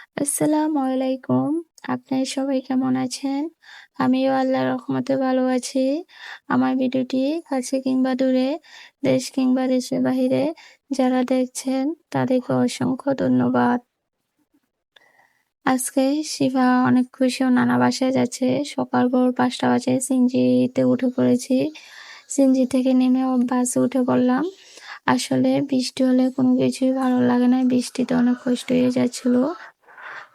আসসালামু আলাইকুম। আপনারা সবাই কেমন আছেন? আমিও আল্লাহর রহমতে ভালো আছি। আমার ভিডিওটি কাছে কিংবা দূরে, দেশ কিংবা দেশের বাহিরে যারা দেখছেন তাদেরকে অসংখ্য ধন্যবাদ। আজকে শিফা অনেক খুশি ও নানা বাসায় যাচ্ছে। সকাল ভোর ৫টা বাজে সিএনজিতে উঠে পড়েছি। সিএনজি থেকে নেমে বাসে উঠে পড়লাম। আসলে বৃষ্টি হলে কোনো কিছুই ভালো লাগে না। বৃষ্টিতে অনেক কষ্ট হয়ে যাচ্ছিল।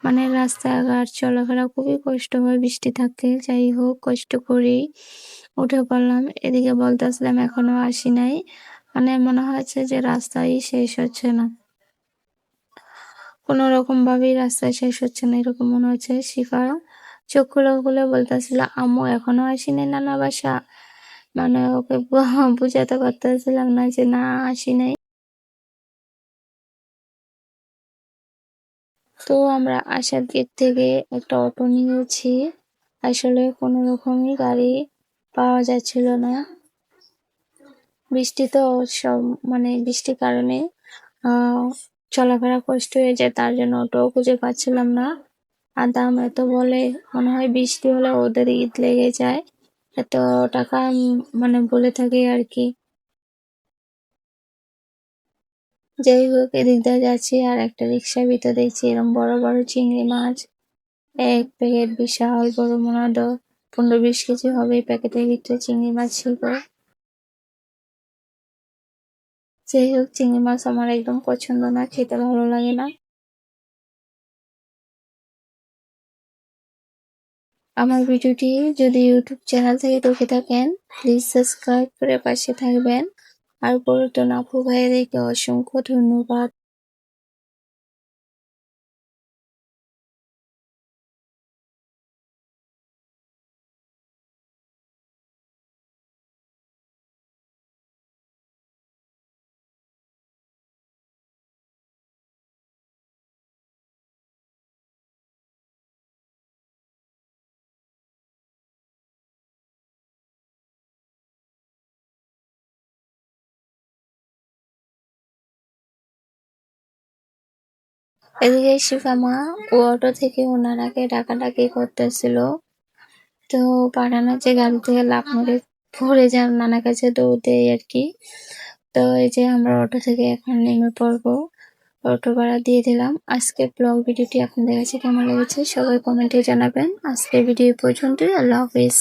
মানে রাস্তাঘাট চলাফেরা খুবই কষ্ট হয় বৃষ্টি থাকতে। যাই হোক কষ্ট করেই উঠে পড়লাম। এদিকে বলতেছিলাম এখনো আসি নাই। মানে মনে হচ্ছে যে রাস্তাই শেষ হচ্ছে না। কোনো রকম ভাবেই রাস্তা শেষ হচ্ছে না এরকম মনে হচ্ছে। শিফা চোখ খুলে খুলে বলতেছিল আম্মু এখনো আসিনি নানা বাসা। মানে ওকে বুঝাতে পারতেছিলাম না যে না আসি নাই। তো আমরা আসার গেট থেকে একটা অটো নিয়েছি। আসলে কোনো রকমই গাড়ি পাওয়া যাচ্ছিল না। বৃষ্টি তো সব মানে বৃষ্টির কারণে আহ চলাফেরা কষ্ট হয়ে যায়, তার জন্য অটোও খুঁজে পাচ্ছিলাম না। আর দাম এত বলে, মনে হয় বৃষ্টি হলে ওদের ঈদ লেগে যায়, এত টাকা মানে বলে থাকে আর কি। যাই হোক এদিক দিয়ে যাচ্ছি আর একটা রিক্সার ভিতরে দেখছি এরকম বড় বড় চিংড়ি মাছ। এক প্যাকেট বিশাল বড়, মনে হয় 15-20 কেজি হবে এই প্যাকেটের ভিতরে চিংড়ি মাছ ছিল। যাই হোক চিংড়ি মাছ আমার একদম পছন্দ না, খেতে ভালো লাগে না। আমার ভিডিওটি যদি ইউটিউব চ্যানেল থেকে দেখে থাকেন প্লিজ সাবস্ক্রাইব করে পাশে থাকবেন। আর পুরাতন আপু ভাইয়াদেরকে অসংখ্য ধন্যবাদ। এদিকে শিফা মা ও অটো থেকে ওনারাকে ডাকাডাকি করতেছিল। তো পাঠানো যে গাড়ি থেকে লাফ মেরে পড়ে যান নানা কাছে দৌড় দেয় আর কি। তো এই যে আমরা অটো থেকে এখন নেমে পড়বো। অটো ভাড়া দিয়ে দিলাম। আজকে ব্লগ ভিডিওটি আপনাদের কাছে কেমন লেগেছে সবাই কমেন্টে জানাবেন। আজকের ভিডিও পর্যন্তই। আল্লাহ হাফিজ।